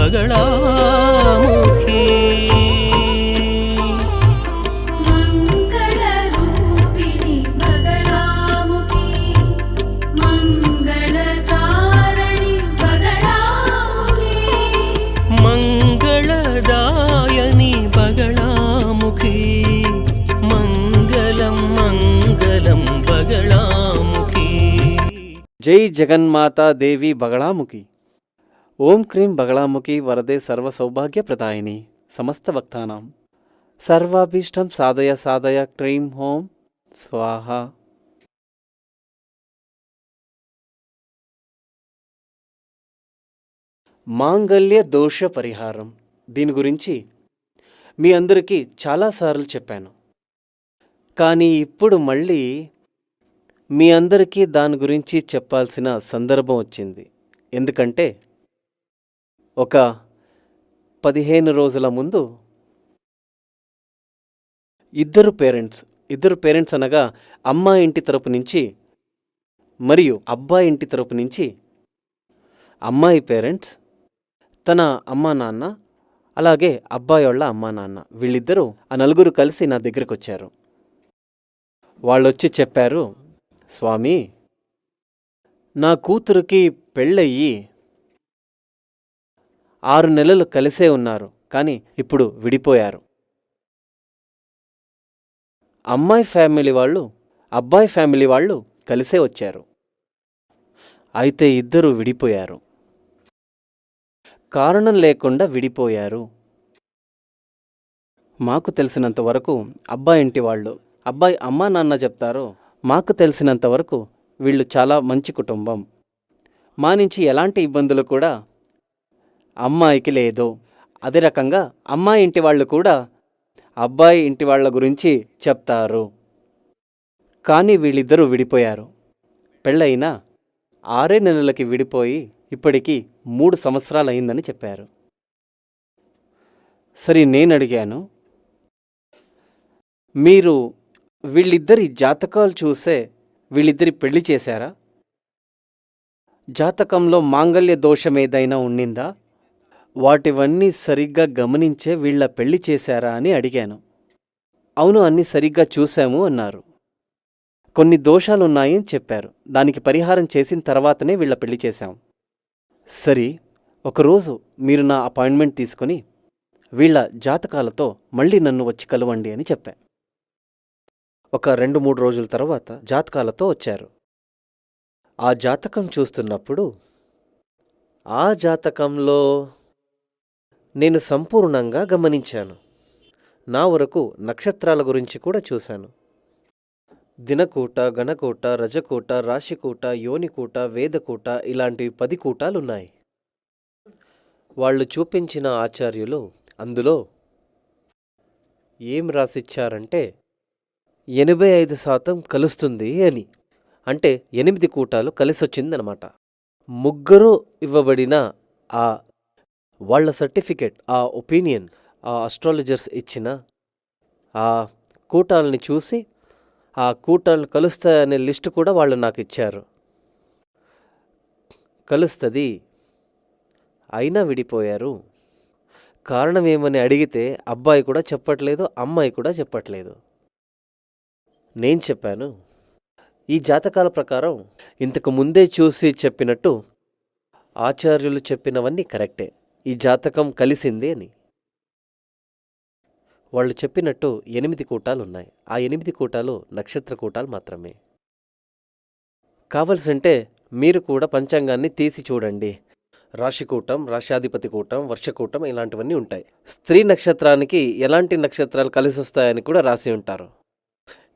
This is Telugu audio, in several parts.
బగళాముఖి మంగళరూపిణి బగళాముఖి మంగళకారణి బగళాముఖి మంగళదాయని బగళాముఖి మంగళం మంగళం బగళాముఖి. జై జగన్మాతా దేవి బగళాముఖి. ఓం క్రీం బగళాముఖి వరదే సర్వ సౌభాగ్య ప్రదాయిని సమస్త భక్తానాం సర్వాభీష్టం సాధయ సాధయ క్రీం హోం స్వాహ. మాంగళ్య దోష పరిహారం దీని గురించి మీ అందరికీ చాలాసార్లు చెప్పాను, కానీ ఇప్పుడు మళ్ళీ మీ అందరికీ దాని గురించి చెప్పాల్సిన సందర్భం వచ్చింది. ఎందుకంటే ఒక 15 రోజుల ముందు ఇద్దరు పేరెంట్స్ అనగా అమ్మాయి ఇంటి తరపు నుంచి మరియు అబ్బాయి ఇంటి తరపు నుంచి అమ్మాయి పేరెంట్స్ తన అమ్మా నాన్న అలాగే అబ్బాయి వాళ్ళ అమ్మా నాన్న వీళ్ళిద్దరూ ఆ నలుగురు కలిసి నా దగ్గరకు వచ్చారు. వాళ్ళొచ్చి చెప్పారు, స్వామి నా కూతురికి పెళ్ళయ్యి 6 నెలలు కలిసే ఉన్నారు, కానీ ఇప్పుడు విడిపోయారు. అమ్మాయి ఫ్యామిలీ వాళ్ళు అబ్బాయి ఫ్యామిలీ వాళ్ళు కలిసే వచ్చారు, అయితే ఇద్దరు విడిపోయారు. కారణం లేకుండా విడిపోయారు. మాకు తెలిసినంత వరకు అబ్బాయి ఇంటి వాళ్ళు అబ్బాయి అమ్మా నాన్న చెప్తారో, మాకు తెలిసినంత వరకు వీళ్ళు చాలా మంచి కుటుంబం, మా నుంచి ఎలాంటి ఇబ్బందులు కూడా అమ్మాయికి లేదు. అదే రకంగా అమ్మాయి ఇంటి వాళ్ళు కూడా అబ్బాయి ఇంటి వాళ్ళ గురించి చెప్తారు. కానీ వీళ్ళిద్దరూ విడిపోయారు. పెళ్ళైనా 6 నెలలకి విడిపోయి ఇప్పటికీ 3 సంవత్సరాలు అయిందని చెప్పారు. సరే, నేను అడిగాను, మీరు వీళ్ళిద్దరి జాతకాలు చూసే వీళ్ళిద్దరి పెళ్లి చేశారా? జాతకంలో మాంగళ్య దోషం ఏదైనా ఉండిందా? వాటివన్నీ సరిగ్గా గమనించే వీళ్ళ పెళ్లి చేశారా అని అడిగాను. అవును, అన్నీ సరిగ్గా చూశాము అన్నారు. కొన్ని దోషాలున్నాయని చెప్పారు. దానికి పరిహారం చేసిన తర్వాతనే వీళ్ళ పెళ్లి చేశాం. సరే, ఒకరోజు మీరు నా అపాయింట్మెంట్ తీసుకుని వీళ్ళ జాతకాలతో మళ్ళీ నన్ను వచ్చి కలవండి అని చెప్పా. ఒక 2-3 రోజుల తర్వాత జాతకాలతో వచ్చారు. ఆ జాతకం చూస్తున్నప్పుడు ఆ జాతకంలో నేను సంపూర్ణంగా గమనించాను. నా వరకు నక్షత్రాల గురించి కూడా చూశాను. దినకూట, గణకూట, రజకూట, రాశికూట, యోనికూట, వేదకూట ఇలాంటివి 10 కూటాలున్నాయి. వాళ్ళు చూపించిన ఆచార్యులు అందులో ఏం రాసిచ్చారంటే 85% కలుస్తుంది అని. అంటే 8 కూటాలు కలిసొచ్చిందనమాట. ముగ్గురు ఇవ్వబడిన ఆ వాళ్ళ సర్టిఫికెట్, ఆ ఒపీనియన్, ఆ అస్ట్రాలజర్స్ ఇచ్చిన ఆ కూటాలని చూసి ఆ కూటాలు కలుస్తాయనే లిస్టు కూడా వాళ్ళు నాకు ఇచ్చారు. కలుస్తుంది, అయినా విడిపోయారు. కారణం ఏమని అడిగితే అబ్బాయి కూడా చెప్పట్లేదు, అమ్మాయి కూడా చెప్పట్లేదు. నేను చెప్పాను, ఈ జాతకాల ప్రకారం ఇంతకు ముందే చూసి చెప్పినట్టు ఆచార్యులు చెప్పినవన్నీ కరెక్టే, ఈ జాతకం కలిసింది అని. వాళ్ళు చెప్పినట్టు 8 కూటాలున్నాయి. ఆ 8 కూటాలు నక్షత్ర కూటాలు మాత్రమే. కావలసింటే మీరు కూడా పంచాంగాన్ని తీసి చూడండి. రాశికూటం, రాశ్యాధిపతి కూటం, వర్షకూటం ఇలాంటివన్నీ ఉంటాయి. స్త్రీ నక్షత్రానికి ఎలాంటి నక్షత్రాలు కలిసి వస్తాయని కూడా రాసి ఉంటారు.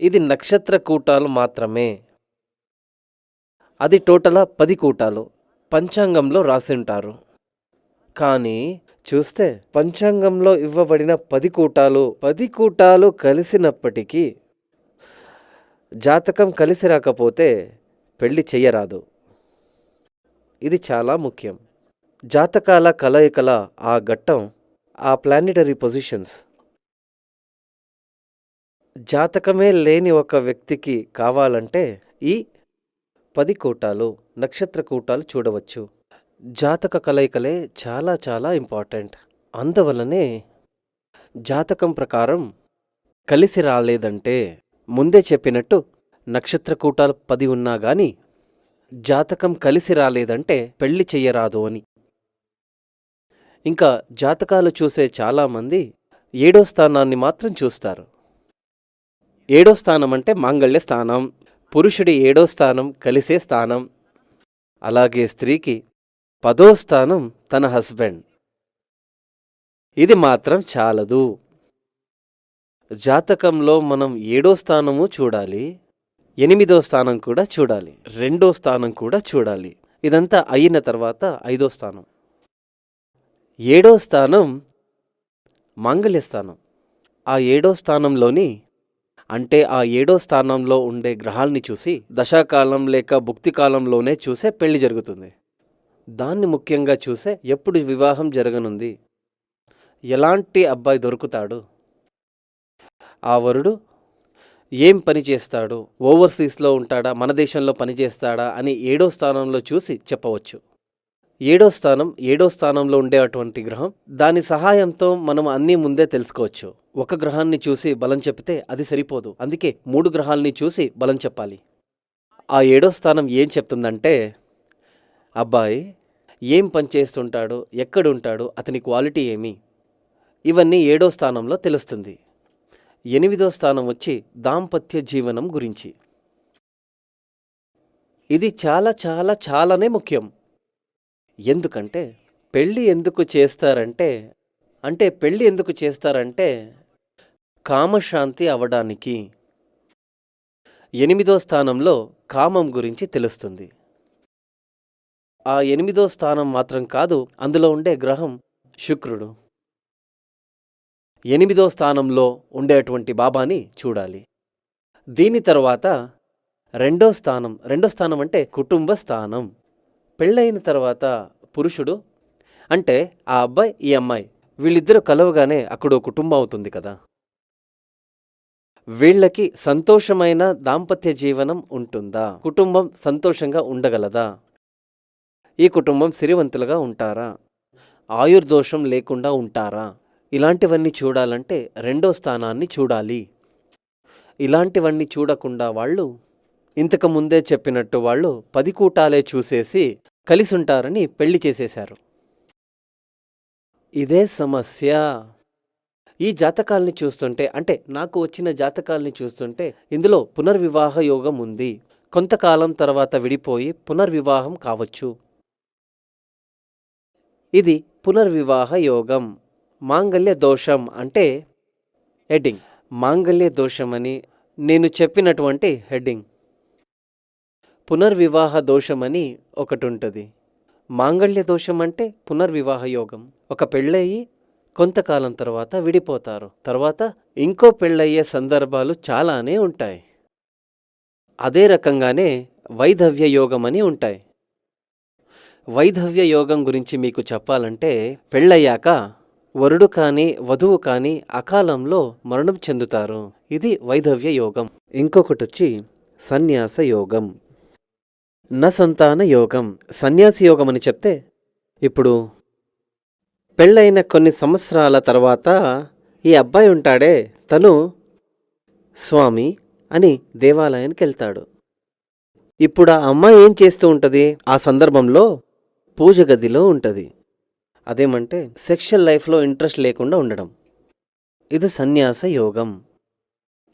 ఇది నక్షత్ర కూటాలు మాత్రమే. అది టోటలా 10 కూటాలు పంచాంగంలో రాసి ఉంటారు. కానీ చూస్తే పంచాంగంలో ఇవ్వబడిన 10 కూటాలు కలిసినప్పటికీ జాతకం కలిసి రాకపోతే పెళ్లి చెయ్యరాదు. ఇది చాలా ముఖ్యం. జాతకాల కలయికల ఆ ఘట్టం, ఆ ప్లానిటరీ పొజిషన్స్ జాతకమే లేని ఒక వ్యక్తికి కావాలంటే ఈ 10 కూటాలు నక్షత్ర కూటాలు చూడవచ్చు. జాతక కలయికలే చాలా చాలా ఇంపార్టెంట్. అందువల్లనే జాతకం ప్రకారం కలిసి రాలేదంటే ముందే చెప్పినట్టు నక్షత్ర కూటాలు 10 ఉన్నా గాని జాతకం కలిసి రాలేదంటే పెళ్లి చెయ్యరాదు అని. ఇంకా జాతకాలు చూసే చాలామంది 7వ స్థానాన్ని మాత్రం చూస్తారు. 7వ స్థానం అంటే మాంగళ్య స్థానం, పురుషుడి 7వ స్థానం కలిసే స్థానం. అలాగే స్త్రీకి 10వ స్థానం తన హస్బెండ్. ఇది మాత్రం చాలదు. జాతకంలో మనం 7వ స్థానము చూడాలి, 8వ స్థానం కూడా చూడాలి, 2వ స్థానం కూడా చూడాలి. ఇదంతా అయిన తర్వాత 5వ స్థానం. 7వ స్థానం మాంగళ్య స్థానం. ఆ 7వ స్థానంలోని అంటే ఆ 7వ స్థానంలో ఉండే గ్రహాల్ని చూసి దశాకాలం లేక భుక్తి కాలంలోనే చూసే పెళ్లి జరుగుతుంది. దాన్ని ముఖ్యంగా చూసే ఎప్పుడు వివాహం జరగనుంది, ఎలాంటి అబ్బాయి దొరుకుతాడు, ఆ వరుడు ఏం పని చేస్తాడు, ఓవర్సీస్లో ఉంటాడా మన దేశంలో పనిచేస్తాడా అని 7వ స్థానంలో చూసి చెప్పవచ్చు. 7వ స్థానంలో ఉండేటువంటి గ్రహం, దాని సహాయంతో మనం అన్నీ ముందే తెలుసుకోవచ్చు. ఒక గ్రహాన్ని చూసి బలం చెప్తే అది సరిపోదు, అందుకే 3 గ్రహాల్ని చూసి బలం చెప్పాలి. ఆ 7వ స్థానం ఏం చెప్తుందంటే అబ్బాయి ఏం పని చేస్తుంటాడు, ఎక్కడుంటాడు, అతని క్వాలిటీ ఏమి, ఇవన్నీ 7వ స్థానంలో తెలుస్తుంది. 8వ స్థానం వచ్చి దాంపత్య జీవనం గురించి. ఇది చాలా చాలా చాలానే ముఖ్యం. ఎందుకంటే పెళ్ళి ఎందుకు చేస్తారంటే కామశాంతి అవడానికి. 8వ స్థానంలో కామం గురించి తెలుస్తుంది. ఆ 8వ స్థానం మాత్రం కాదు, అందులో ఉండే గ్రహం శుక్రుడు. 8వ స్థానంలో ఉండేటువంటి బాబాని చూడాలి. దీని తర్వాత 2వ స్థానం అంటే కుటుంబ స్థానం. పెళ్ళైన తర్వాత పురుషుడు అంటే ఆ అబ్బాయి ఈ అమ్మాయి వీళ్ళిద్దరూ కలవగానే అక్కడో కుటుంబం అవుతుంది కదా. వీళ్ళకి సంతోషమైన దాంపత్య జీవనం ఉంటుందా, కుటుంబం సంతోషంగా ఉండగలదా, ఈ కుటుంబం సిరివంతులుగా ఉంటారా, ఆయుర్దోషం లేకుండా ఉంటారా, ఇలాంటివన్నీ చూడాలంటే 2వ స్థానాన్ని చూడాలి. ఇలాంటివన్నీ చూడకుండా వాళ్ళు ఇంతకు ముందే చెప్పినట్టు వాళ్ళు 10 కూటాలే చూసేసి కలిసుంటారని పెళ్లి చేసేశారు. ఇదే సమస్య. ఈ జాతకాల్ని చూస్తుంటే, అంటే నాకు వచ్చిన జాతకాల్ని చూస్తుంటే ఇందులో పునర్వివాహ యోగం ఉంది. కొంతకాలం తర్వాత విడిపోయి పునర్వివాహం కావచ్చు. ఇది పునర్వివాహ యోగం. మాంగళ్య దోషం అంటే హెడ్డింగ్. మాంగళ్య దోషమని నేను చెప్పినటువంటి హెడ్డింగ్. పునర్వివాహ దోషమని ఒకటి ఉంటుంది. మాంగళ్య దోషం అంటే పునర్వివాహ యోగం. ఒక పెళ్ళయి కొంతకాలం తర్వాత విడిపోతారు, తర్వాత ఇంకో పెళ్ళయ్యే సందర్భాలు చాలానే ఉంటాయి. అదే రకంగానే వైధవ్య యోగం అని ఉంటాయి. వైధవ్య యోగం గురించి మీకు చెప్పాలంటే పెళ్ళయ్యాక వరుడు కానీ వధువు కానీ అకాలంలో మరణం చెందుతారు. ఇది వైధవ్య యోగం. ఇంకొకటి వచ్చి సన్యాస యోగం, సంతాన యోగం. సన్యాసి యోగం అని చెప్తే ఇప్పుడు పెళ్ళైన కొన్ని సంవత్సరాల తర్వాత ఈ అబ్బాయి ఉంటాడే తను స్వామి అని దేవాలయానికి వెళ్తాడు. ఇప్పుడు ఆ అమ్మాయి ఏం చేస్తూ ఉంటుంది, ఆ సందర్భంలో పూజ గదిలో ఉంటుంది. అదేమంటే సెక్షువల్ లైఫ్లో ఇంట్రెస్ట్ లేకుండా ఉండడం. ఇది సన్యాస యోగం.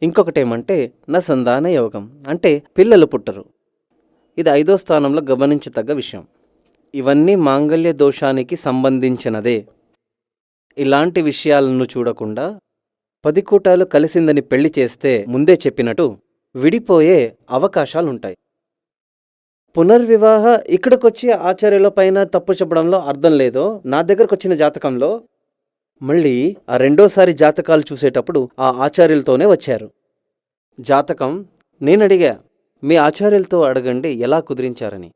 ఇంకొకటేమంటే సంతాన యోగం అంటే పిల్లలు పుట్టరు. ఇది 5వ స్థానంలో గమనించదగ్గ విషయం. ఇవన్నీ మాంగళ్య దోషానికి సంబంధించినదే. ఇలాంటి విషయాలను చూడకుండా 10 కూటాలు కలిసిందని పెళ్లి చేస్తే ముందే చెప్పినట్టు విడిపోయే అవకాశాలుంటాయి. పునర్వివాహ ఇక్కడికొచ్చి ఆచార్యుల పైన తప్పు చెప్పడంలో అర్థం లేదో, నా దగ్గరకు వచ్చిన జాతకంలో మళ్ళీ ఆ 2వసారి జాతకాలు చూసేటప్పుడు ఆ ఆచార్యులతోనే వచ్చారు. జాతకం నేనడిగా, మీ ఆచార్యులతో అడగండి ఎలా కుదిరించారని.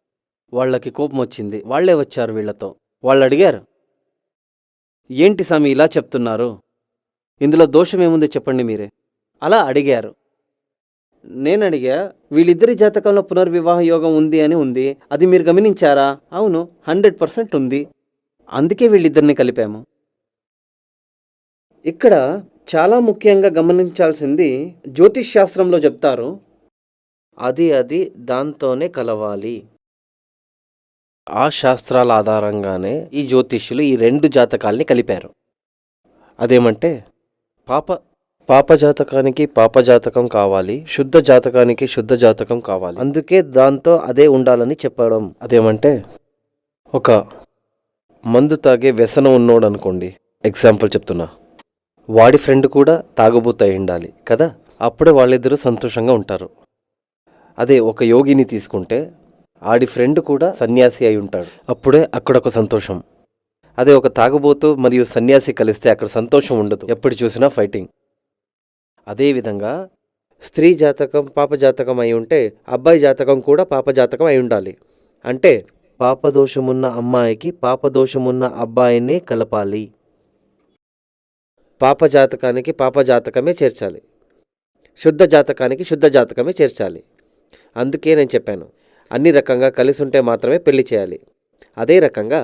వాళ్ళకి కోపం వచ్చింది, వాళ్లే వచ్చారు వీళ్లతో. వాళ్ళు అడిగారు, ఏంటి స్వామి ఇలా చెప్తున్నారు, ఇందులో దోషమేముంది చెప్పండి మీరే. అలా అడిగారు. నేను అడిగా, వీళ్ళిద్దరి జాతకంలో పునర్వివాహ యోగం ఉంది అని ఉంది, అది మీరు గమనించారా? అవును, 100% ఉంది, అందుకే వీళ్ళిద్దరిని కలిపాము. ఇక్కడ చాలా ముఖ్యంగా గమనించాల్సింది, జ్యోతిష్ శాస్త్రంలో చెప్తారు, అది దాంతోనే కలవాలి. ఆ శాస్త్రాల ఆధారంగానే ఈ జ్యోతిష్యులు ఈ 2 జాతకాల్ని కలిపారు. అదేమంటే పాప జాతకానికి పాప జాతకం కావాలి, శుద్ధ జాతకానికి శుద్ధ జాతకం కావాలి, అందుకే దాంతో అదే ఉండాలని చెప్పడం. అదేమంటే, ఒక మందు తాగే వ్యసనం ఉన్నోడు అనుకోండి, ఎగ్జాంపుల్ చెప్తున్నా, వాడి ఫ్రెండ్ కూడా తాగుబోతు అయి ఉండాలి కదా, అప్పుడే వాళ్ళిద్దరూ సంతోషంగా ఉంటారు. అదే ఒక యోగిని తీసుకుంటే ఆడి ఫ్రెండ్ కూడా సన్యాసి అయి ఉంటాడు, అప్పుడే అక్కడొక సంతోషం. అదే ఒక తాగుబోతు మరియు సన్యాసి కలిస్తే అక్కడ సంతోషం ఉండదు, ఎప్పుడు చూసినా ఫైటింగ్. అదేవిధంగా స్త్రీ జాతకం పాప జాతకం అయి ఉంటే అబ్బాయి జాతకం కూడా పాప జాతకం అయి ఉండాలి. అంటే పాపదోషమున్న అమ్మాయికి పాపదోషమున్న అబ్బాయినే కలపాలి, పాప జాతకానికి పాప జాతకమే చేర్చాలి, శుద్ధ జాతకానికి శుద్ధ జాతకమే చేర్చాలి. అందుకే నేను చెప్పాను, అన్ని రకంగా కలిసి ఉంటే మాత్రమే పెళ్లి చేయాలి. అదే రకంగా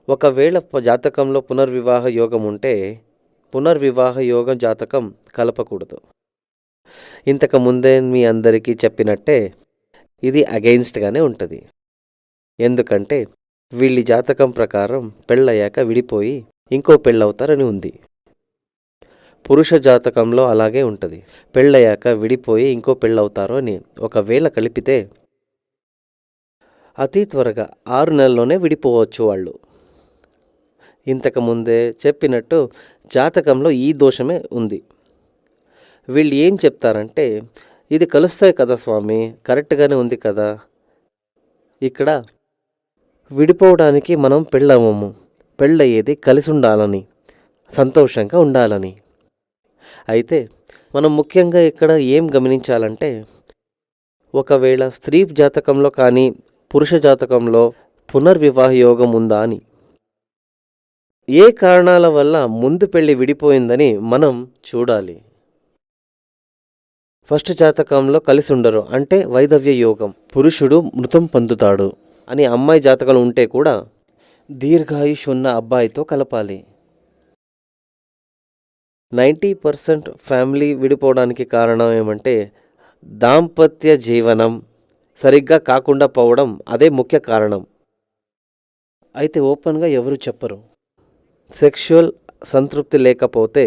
ఒకవేళ జాతకంలో పునర్వివాహ యోగం ఉంటే పునర్వివాహ యోగం జాతకం కలపకూడదు. ఇంతకు ముందే మీ అందరికీ చెప్పినట్టే ఇది అగెయిన్స్ట్గానే ఉంటుంది. ఎందుకంటే వీళ్ళ జాతకం ప్రకారం పెళ్ళయ్యాక విడిపోయి ఇంకో పెళ్ళవుతారని ఉంది. పురుష జాతకంలో అలాగే ఉంటుంది, పెళ్ళయ్యాక విడిపోయి ఇంకో పెళ్ళవుతారు అని. ఒకవేళ కలిపితే అతి త్వరగా 6 నెలల్లోనే విడిపోవచ్చు వాళ్ళు. ఇంతకు ముందే చెప్పినట్టు జాతకంలో ఈ దోషమే ఉంది. వీళ్ళు ఏం చెప్తారంటే, ఇది కలుస్తాయి కదా స్వామి, కరెక్ట్గానే ఉంది కదా, ఇక్కడ విడిపోవడానికి మనం పెళ్ళమము, పెళ్ళయ్యేది కలిసి ఉండాలని, సంతోషంగా ఉండాలని. అయితే మనం ముఖ్యంగా ఇక్కడ ఏం గమనించాలంటే, ఒకవేళ స్త్రీ జాతకంలో కానీ పురుష జాతకంలో పునర్వివాహ యోగం ఉందా అని, ఏ కారణాల వల్ల ముందు పెళ్ళి విడిపోయిందని మనం చూడాలి. ఫస్ట్ జాతకంలో కలిసి ఉండరు అంటే వైధవ్య యోగం, పురుషుడు మృతం పొందుతాడు అని అమ్మాయి జాతకంలో ఉంటే కూడా దీర్ఘాయుష్ ఉన్న అబ్బాయితో కలపాలి. 90% ఫ్యామిలీ విడిపోవడానికి కారణం ఏమంటే దాంపత్య జీవనం సరిగ్గా కాకుండా పోవడం, అదే ముఖ్య కారణం. అయితే ఓపెన్గా ఎవరు చెప్పరు. సెక్షువల్ సంతృప్తి లేకపోతే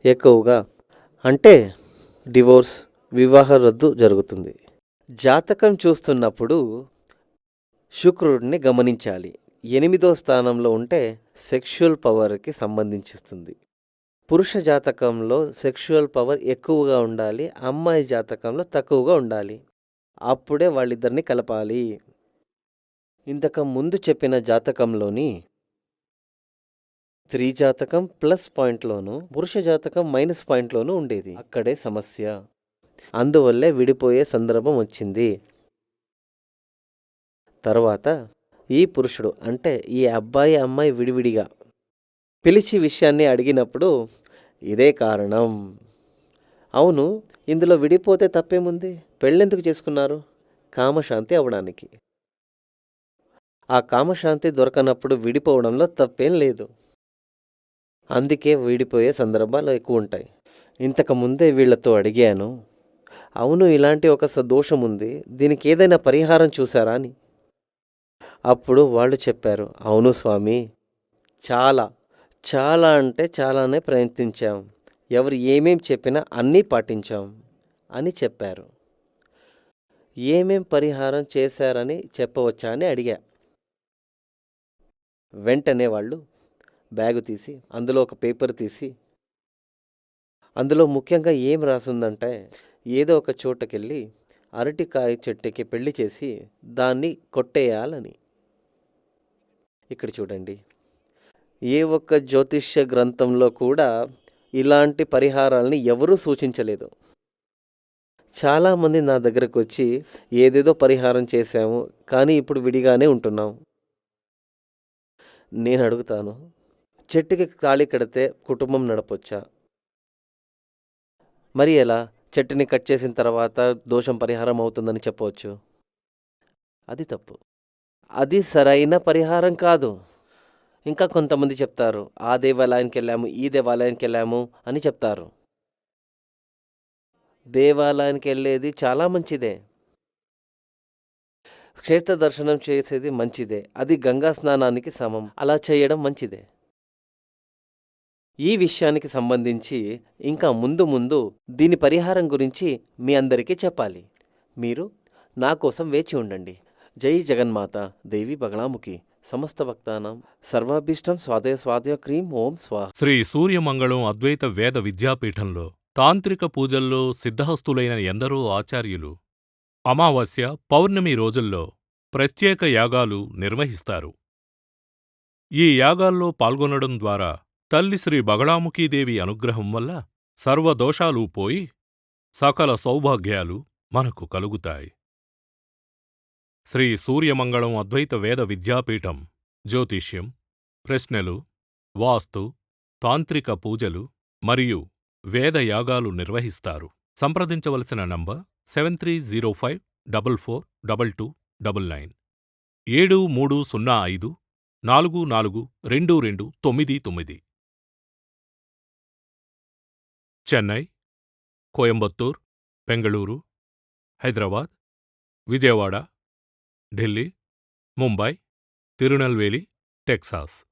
ఎక్కువగా అంటే డివోర్స్, వివాహ రద్దు జరుగుతుంది. జాతకం చూస్తున్నప్పుడు శుక్రుడిని గమనించాలి. 8వ స్థానంలో ఉంటే సెక్షువల్ పవర్కి సంబంధించిస్తుంది. పురుష జాతకంలో సెక్షువల్ పవర్ ఎక్కువగా ఉండాలి, అమ్మాయి జాతకంలో తక్కువగా ఉండాలి, అప్పుడే వాళ్ళిద్దరిని కలపాలి. ఇంతకు ముందు చెప్పిన జాతకంలోని స్త్రీ జాతకం ప్లస్ పాయింట్లోనూ పురుష జాతకం మైనస్ పాయింట్లోనూ ఉండేది. అక్కడే సమస్య, అందువల్లే విడిపోయే సందర్భం వచ్చింది. తర్వాత ఈ పురుషుడు అంటే ఈ అబ్బాయి అమ్మాయి విడివిడిగా పిలిచి విషయాన్ని అడిగినప్పుడు ఇదే కారణం. అవును, ఇందులో విడిపోతే తప్పేముంది, పెళ్ళెందుకు చేసుకున్నారు? కామశాంతి అవ్వడానికి. ఆ కామశాంతి దొరకనప్పుడు విడిపోవడంలో తప్పేం లేదు, అందుకే విడిపోయే సందర్భాలు ఎక్కువ ఉంటాయి. ఇంతకు ముందే వీళ్ళతో అడిగాను, అవును ఇలాంటి ఒక దోషం ఉంది, దీనికి ఏదైనా పరిహారం చూసారా అని. అప్పుడు వాళ్ళు చెప్పారు, అవును స్వామి, చాలా అంటే చాలానే ప్రయత్నించాం, ఎవరు ఏమేం చెప్పినా అన్నీ పాటించాం అని చెప్పారు. ఏమేం పరిహారం చేశారని చెప్పవచ్చా అని అడిగా. వెంటనే వాళ్ళు బ్యాగు తీసి అందులో ఒక పేపర్ తీసి అందులో ముఖ్యంగా ఏం రాసుందంటే, ఏదో ఒక చోటకెళ్ళి అరటికాయ చెట్టుకి పెళ్లి చేసి దాన్ని కొట్టేయాలని. ఇక్కడ చూడండి, ఏ ఒక్క జ్యోతిష్య గ్రంథంలో కూడా ఇలాంటి పరిహారాలని ఎవరూ సూచించలేదు. చాలామంది నా దగ్గరకు వచ్చి ఏదేదో పరిహారం చేశాము కానీ ఇప్పుడు విడిగానే ఉంటున్నాం. నేను అడుగుతాను, చెట్టుకి తాళి కడితే కుటుంబం నడపొచ్చా? మరి ఎలా? చెట్టుని కట్ చేసిన తర్వాత దోషం పరిహారం అవుతుందని చెప్పవచ్చు. అది తప్పు. అది సరైన పరిహారం కాదు. ఇంకా కొంతమంది చెప్తారు, ఆ దేవాలయానికి వెళ్ళాము, ఈ దేవాలయానికి వెళ్ళాము అని చెప్తారు. దేవాలయానికి వెళ్ళేది చాలా మంచిదే. క్షేత్ర దర్శనం చేసేది మంచిదే. అది గంగా స్నానానికి సమం. అలా చేయడం మంచిదే. ఈ విషయానికి సంబంధించి ఇంకా ముందు ముందు దీని పరిహారం గురించి మీ అందరికీ చెప్పాలి. మీరు నా కోసం వేచి ఉండండి. జై జగన్మాత దేవి బగళాముఖి సమస్త భక్తానాం సర్వాభీష్టం స్వాదయ స్వాదయ క్రీం ఓం స్వాహ. శ్రీ సూర్యమంగళం అద్వైత వేద విద్యాపీఠంలో తాంత్రిక పూజల్లో సిద్ధహస్తులైన ఎందరో ఆచార్యులు అమావాస్య, పౌర్ణమి రోజుల్లో ప్రత్యేక యాగాలు నిర్వహిస్తారు. ఈ యాగాల్లో పాల్గొనడం ద్వారా తల్లి శ్రీ బగళాముఖీదేవి అనుగ్రహం వల్ల సర్వదోషాలూ పోయి సకల సౌభాగ్యాలు మనకు కలుగుతాయి. శ్రీ సూర్యమంగళం అద్వైత వేద విద్యాపీఠం జ్యోతిష్యం, ప్రశ్నలు, వాస్తు, తాంత్రిక పూజలు మరియు వేదయాగాలు నిర్వహిస్తారు. సంప్రదించవలసిన నంబర్ 7305442299 7305442299. చెన్నై, కోయంబత్తూర్, బెంగళూరు, హైదరాబాద్, విజయవాడ, ఢిల్లీ, ముంబై, తిరునల్వేలి, టెక్సాస్.